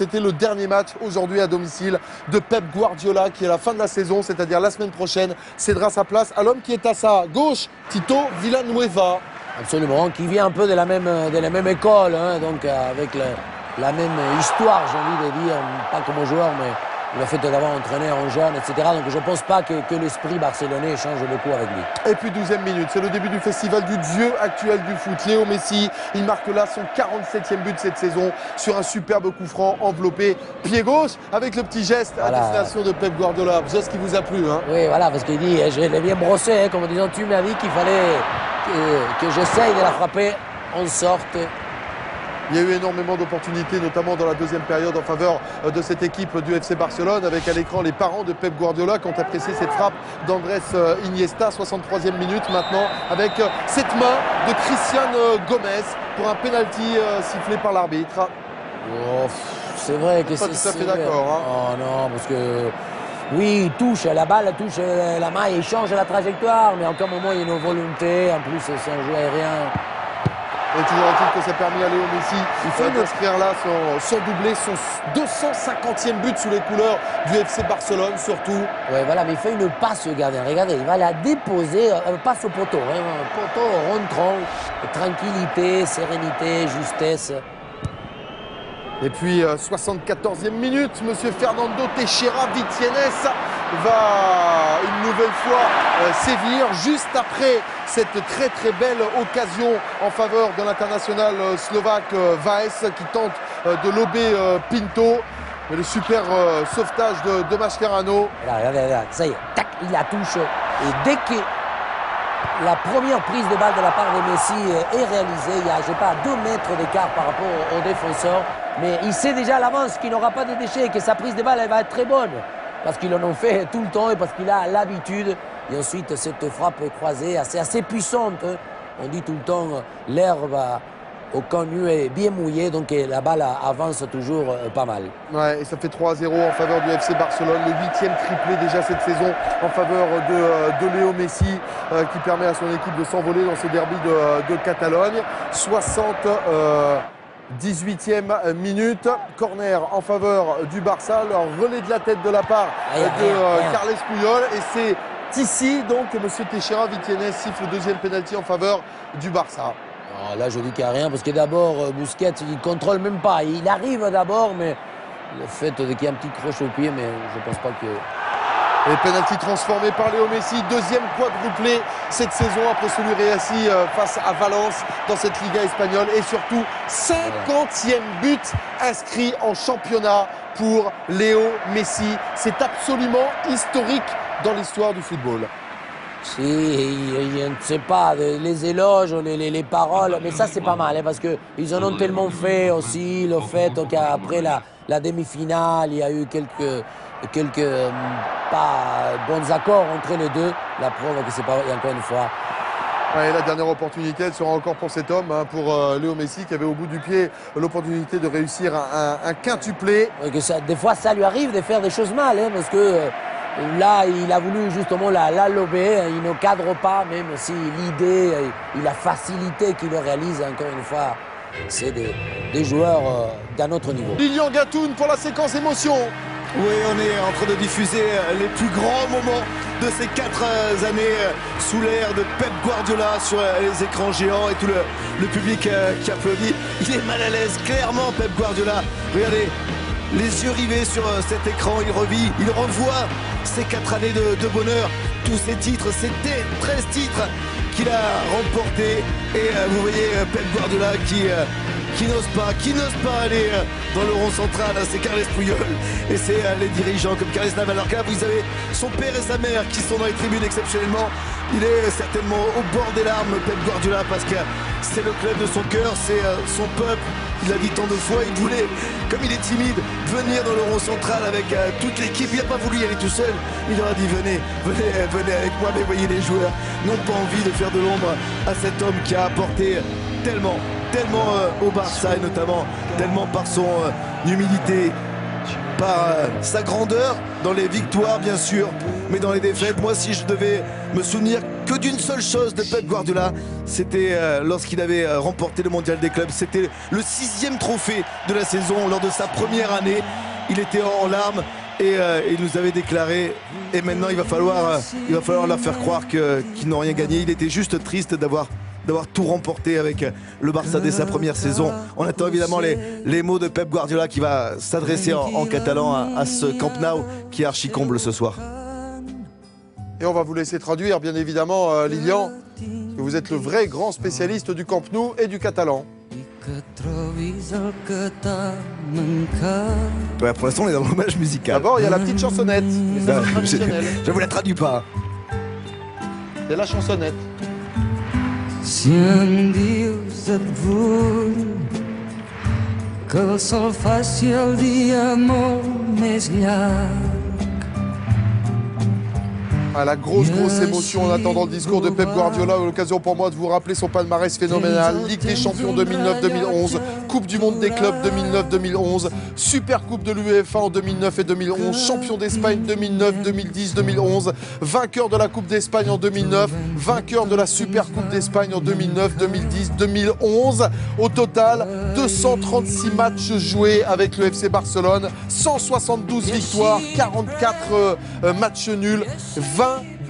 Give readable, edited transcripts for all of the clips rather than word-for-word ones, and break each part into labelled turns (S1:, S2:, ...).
S1: c'était le dernier match aujourd'hui à domicile de Pep Guardiola qui, à la fin de la saison, c'est-à-dire la semaine prochaine, cédera sa place à l'homme qui est à sa gauche, Tito Villanueva.
S2: Absolument, qui vient un peu de la même école, hein, donc avec la même histoire, j'ai envie de dire, pas comme joueur, mais le fait d'avoir entraîné en jeune, etc. Donc je ne pense pas que l'esprit barcelonais change beaucoup avec lui.
S1: Et puis 12e minute, c'est le début du festival du dieu actuel du foot, Léo Messi. Il marque là son 47e but de cette saison sur un superbe coup franc enveloppé pied gauche avec le petit geste à destination de Pep Guardiola. Geste qui vous a plu, hein?
S2: Oui, voilà, parce qu'il dit, je l'ai bien brossé, hein, comme en disant, tu m'as dit qu'il fallait que j'essaye de la frapper en sorte.
S1: Il y a eu énormément d'opportunités, notamment dans la deuxième période en faveur de cette équipe du FC Barcelone, avec à l'écran les parents de Pep Guardiola qui ont apprécié cette frappe d'Andrés Iniesta, 63e minute maintenant, avec cette main de Christian Gomez pour un penalty sifflé par l'arbitre.
S2: Oh, c'est vrai que c'est...
S1: Pas tout à fait d'accord. Hein.
S2: Oh non, parce que... Oui, il touche, la balle touche la main, il change la trajectoire, mais en aucun moment il y a une volonté, en plus c'est un jeu aérien.
S1: Et toujours est-il que ça a permis à Léo Messi d'inscrire là son doublé, son 250e but sous les couleurs du FC Barcelone surtout.
S2: Oui, voilà, mais il fait une passe au gardien. Regardez, il va la déposer, passe au poteau. Hein, poteau rentrant, tranquillité, sérénité, justesse.
S1: Et puis 74e minute, monsieur Fernando Teixeira Vitienes va une nouvelle fois sévir juste après cette très belle occasion en faveur de l'international slovaque Vaes qui tente de lober Pinto. Mais le super sauvetage de Mascherano.
S2: Là, ça y est, tac, il la touche. Et dès que la première prise de balle de la part de Messi est réalisée, il y a, je sais pas, 2 mètres d'écart par rapport au défenseur. Mais il sait déjà à l'avance qu'il n'aura pas de déchets et que sa prise de balle elle va être très bonne. Parce qu'il en a fait tout le temps et parce qu'il a l'habitude. Et ensuite, cette frappe croisée assez puissante. On dit tout le temps, l'herbe au camp nu est bien mouillée, donc la balle avance toujours pas mal.
S1: Ouais, et ça fait 3-0 en faveur du FC Barcelone. Le 8e triplé déjà cette saison en faveur de Léo Messi qui permet à son équipe de s'envoler dans ce derby de Catalogne. 18e minute, corner en faveur du Barça, leur relais de la tête de la part de Carles Puyol. Et c'est ici donc que M. Teixeira Vitienes siffle le deuxième pénalty en faveur du Barça.
S2: Oh, là je dis qu'il n'y a rien parce que d'abord Busquets il ne contrôle même pas. Il arrive d'abord, mais le fait qu'il y ait un petit croche au pied, mais je ne pense pas que...
S1: Et penalty transformé par Léo Messi, deuxième quadruplé cette saison après celui réussi face à Valence dans cette Liga espagnole. Et surtout, 50e but inscrit en championnat pour Léo Messi. C'est absolument historique dans l'histoire du football.
S2: Si, je ne sais pas, les éloges, les paroles, mais ça c'est pas mal, hein, parce qu'ils en ont tellement fait aussi, le fait qu'après la demi-finale, il y a eu quelques pas bons accords entre les deux. La preuve que c'est pas, et encore une fois.
S1: Ouais, la dernière opportunité, elle sera encore pour cet homme, hein, pour Léo Messi, qui avait au bout du pied l'opportunité de réussir un quintuplé.
S2: Ouais, des fois, ça lui arrive de faire des choses mal, hein, parce que là, il a voulu justement la lober, il ne cadre pas, même si l'idée et la facilité qu'il le réalise, encore une fois, c'est des joueurs d'un autre niveau.
S1: Lilian Gatoun pour la séquence émotion.
S3: Oui, on est en train de diffuser les plus grands moments de ces 4 années sous l'ère de Pep Guardiola sur les écrans géants et tout le public qui applaudit. Il est mal à l'aise, clairement, Pep Guardiola. Regardez, les yeux rivés sur cet écran, il revit, il revoit ces 4 années de bonheur, tous ces titres, ces 13 titres qu'il a remportés. Et vous voyez Pep Guardiola qui n'ose pas aller dans le rond central, c'est Carles Puyol et c'est les dirigeants comme Carles Navas. Alors que là vous avez son père et sa mère qui sont dans les tribunes exceptionnellement. Il est certainement au bord des larmes, Pep Guardiola, parce que c'est le club de son cœur, c'est son peuple. Il l'a dit tant de fois, il voulait, comme il est timide, venir dans le rond central avec toute l'équipe. Il n'a pas voulu y aller tout seul. Il leur a dit venez avec moi. Mais voyez, les joueurs n'ont pas envie de faire de l'ombre à cet homme qui a apporté tellement au Barça, et notamment tellement par son humilité, par sa grandeur dans les victoires bien sûr, mais dans les défaites. Moi, si je devais me souvenir que d'une seule chose de Pep Guardiola, c'était lorsqu'il avait remporté le mondial des clubs. C'était le 6e trophée de la saison lors de sa première année. Il était en larmes et il nous avait déclaré, et maintenant il va falloir leur faire croire qu'ils n'ont rien gagné. Il était juste triste d'avoir tout remporté avec le Barça dès sa première saison. On attend évidemment les mots de Pep Guardiola qui va s'adresser en catalan à ce Camp Nou qui est archi comble ce soir.
S1: Et on va vous laisser traduire, bien évidemment, Lilian, parce que vous êtes le vrai grand spécialiste du Camp Nou et du catalan.
S3: Ouais, pour l'instant, on est dans l'hommage musical.
S1: D'abord, il y a la petite chansonnette.
S3: Je vous la traduis pas.
S1: C'est la chansonnette.
S4: Si em dius et vull que el sol faci el dia molt més llarg.
S1: Ah, la grosse émotion en attendant le discours de Pep Guardiola. L'occasion pour moi de vous rappeler son palmarès phénoménal. Ligue des champions 2009-2011, Coupe du monde des clubs 2009-2011, Super Coupe de l'UEFA en 2009 et 2011, champion d'Espagne 2009, 2010, 2011, vainqueur de la Coupe d'Espagne en 2009, vainqueur de la Super Coupe d'Espagne en 2009, 2010, 2011. Au total, 236 matchs joués avec le FC Barcelone, 172 victoires, 44 matchs nuls, 20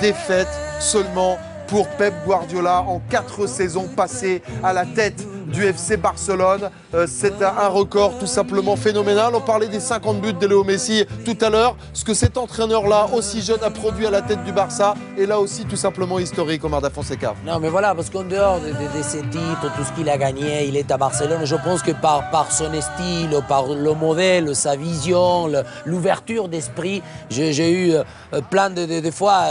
S1: défaites seulement pour Pep Guardiola en 4 saisons passées à la tête du FC Barcelone. C'est un record tout simplement phénoménal. On parlait des 50 buts de Léo Messi tout à l'heure. Ce que cet entraîneur-là, aussi jeune, a produit à la tête du Barça est là aussi tout simplement historique, Omar Da Fonseca.
S2: Non, mais voilà, parce qu'en dehors de ses titres, tout ce qu'il a gagné, il est à Barcelone. Je pense que par son style, par le modèle, sa vision, l'ouverture d'esprit, j'ai eu plein de fois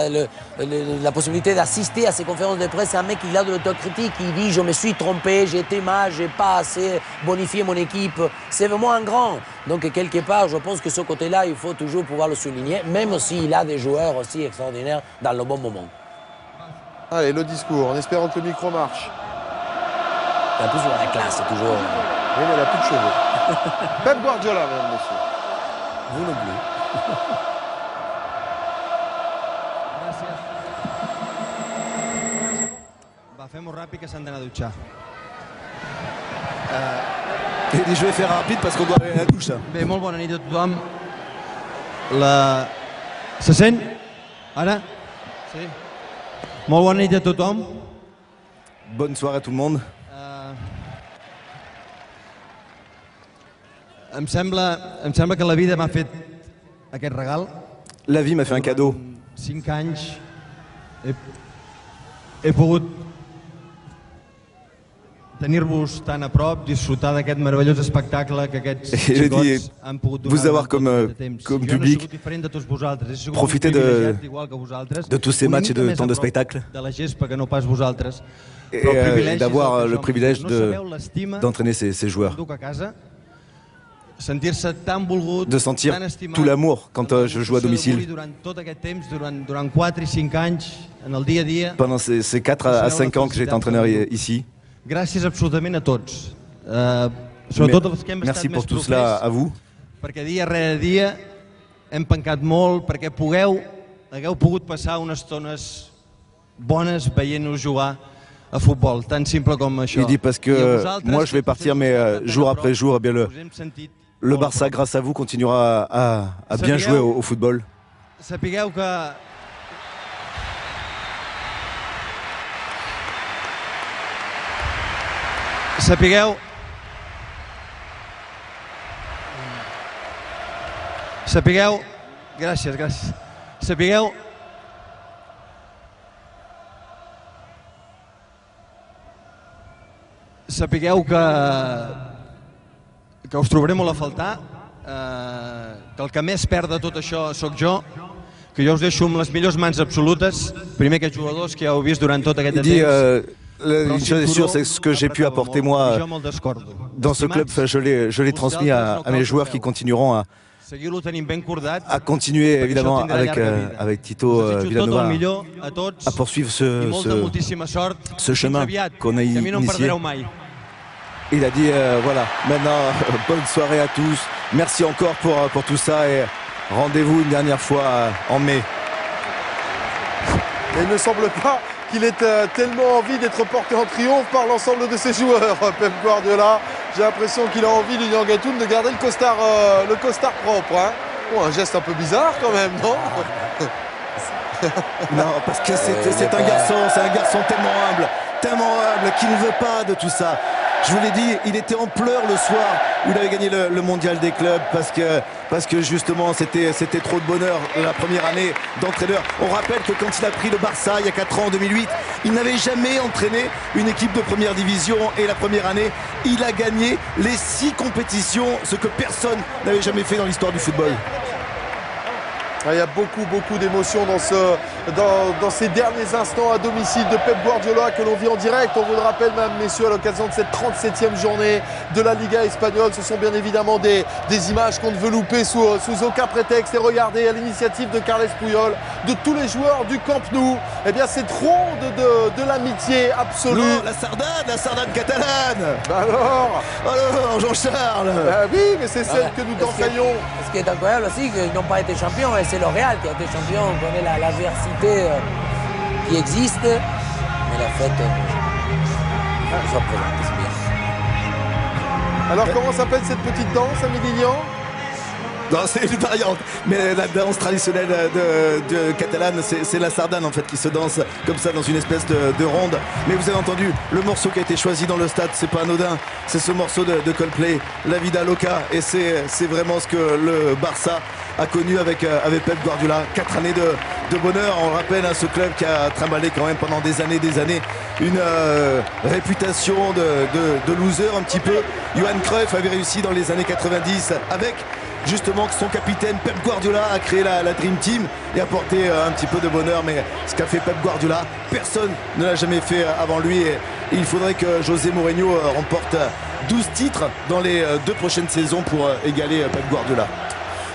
S2: la possibilité d'assister à ses conférences de presse. C'est un mec qui a de l'autocritique, il dit « je me suis trompé, j'ai été mal, j'ai pas assez bonifié mon équipe ». C'est vraiment un grand. Donc quelque part, je pense que ce côté-là, il faut toujours pouvoir le souligner, même s'il a des joueurs aussi extraordinaires dans le bon moment.
S1: Allez, le discours, en espérant que le micro marche.
S2: En plus, on a la classe, toujours.
S1: Oui, mais elle a plus de cheveux. Pep Guardiola, mesdames, messieurs.
S2: Vous non plus.
S5: Va, fem-ho ràpid que s'han d'anar a dutxar.
S3: Il dit je vais faire rapide parce qu'on doit aller à la douche.
S5: Bé, molt bona nit a tothom. Se sent? Ara? Sí. Molt bona nit a tothom.
S3: Bonne soirée à tout le monde.
S5: Em sembla que la vida m'ha fet aquest regal.
S3: La vie m'a fait un cadeau.
S5: 5 anys he pogut tenir-vos tan a prop, disfrutar d'aquest meravellós espectacle que aquests xicots han pogut donar
S3: vous avoir
S5: comme
S3: public, profiter de tous ces matchs et de tant de spectacles, et d'avoir le privilège d'entraîner ces joueurs, de sentir tout l'amour quand je joue à domicile. Pendant ces 4 à 5 ans que j'ai été entraîneur ici.
S5: Gràcies absolutament a tots.
S3: Merci pour tout cela à vous.
S5: Perquè dia rere dia hem pencat molt perquè hagueu pogut passar unes estones bones veient-nos jugar a futbol, tan simple com això.
S3: Il dit parce que moi je vais partir, mais jour après jour, eh bien le Barça, grâce à vous, continuera à bien jouer au football.
S5: Sapigueu que Sapigueu, gràcies. Sapigueu que us trobaré molt a faltar, que el que més perd de tot això sóc jo, que jo us deixo amb les millors mans absolutes, primer aquests jugadors que ja heu vist durant tot aquest temps.
S3: Une chose est sûre, c'est ce que j'ai pu apporter moi dans ce club, je l'ai transmis à mes joueurs qui continueront à continuer évidemment avec Tito Vilanova à poursuivre ce chemin qu'on a initié. Il a dit voilà, maintenant bonne soirée à tous, merci encore pour tout ça et rendez-vous une dernière fois en mai.
S1: Et il ne semble pas qu'il ait tellement envie d'être porté en triomphe par l'ensemble de ses joueurs, Pep Guardiola. J'ai l'impression qu'il a envie, Lilian Gatoun, de garder le costard propre. Hein. Bon, un geste un peu bizarre quand même, non?
S3: Non, parce que c'est un garçon tellement humble, qui ne veut pas de tout ça. Je vous l'ai dit, il était en pleurs le soir où il avait gagné le mondial des clubs parce que justement c'était trop de bonheur la première année d'entraîneur. On rappelle que quand il a pris le Barça il y a 4 ans, en 2008, il n'avait jamais entraîné une équipe de première division et la première année, il a gagné les 6 compétitions, ce que personne n'avait jamais fait dans l'histoire du football.
S1: Il y a beaucoup d'émotions dans ces derniers instants à domicile de Pep Guardiola que l'on vit en direct. On vous le rappelle, mesdames, messieurs, à l'occasion de cette 37e journée de la Liga espagnole. Ce sont bien évidemment des images qu'on ne veut louper sous aucun prétexte. Et regardez, à l'initiative de Carles Puyol, de tous les joueurs du Camp Nou, eh bien cette ronde de l'amitié absolue.
S3: Non, la sardane catalane.
S1: Alors
S3: Jean-Charles.
S1: Oui, mais c'est celle que nous dansaillons.
S2: Ce qui est incroyable aussi, qu'ils n'ont pas été champions, et c'est le Real qui a été champion. On connaît l'adversité qui existe, mais la fête soit présente, c'est bien.
S1: Alors comment s'appelle cette petite danse, Amélie Lilian?
S3: Non, c'est une variante, mais la danse traditionnelle de catalane, c'est la sardane en fait qui se danse comme ça dans une espèce de ronde. Mais vous avez entendu, le morceau qui a été choisi dans le stade, c'est pas anodin, c'est ce morceau de Coldplay, La Vida Loca, et c'est vraiment ce que le Barça a connu avec Pep Guardiola. 4 années de bonheur. On rappelle ce club qui a trimballé quand même pendant des années une réputation de loser un petit peu. Johan Cruyff avait réussi dans les années 90 avec justement son capitaine Pep Guardiola a créé la Dream Team et apporté un petit peu de bonheur, mais ce qu'a fait Pep Guardiola, personne ne l'a jamais fait avant lui, et il faudrait que José Mourinho remporte 12 titres dans les 2 prochaines saisons pour égaler Pep Guardiola.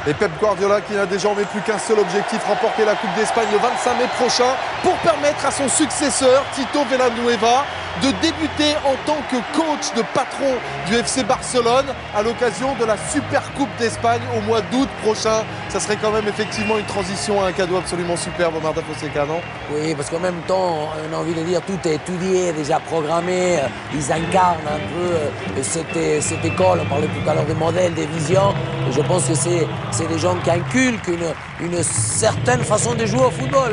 S1: Et Pep Guardiola qui n'a désormais plus qu'un seul objectif, remporter la Coupe d'Espagne le 25 mai prochain pour permettre à son successeur, Tito Villanueva, de débuter en tant que coach de patron du FC Barcelone à l'occasion de la Super Coupe d'Espagne au mois d'août prochain. Ça serait quand même effectivement une transition, un cadeau absolument superbe, Martin Fonseca, non?
S2: Oui, parce qu'en même temps, on a envie de dire tout est étudié, déjà programmé. Ils incarnent un peu cette école. On parlait tout à l'heure des modèles, des visions. Et je pense que c'est des gens qui inculquent une certaine façon de jouer au football.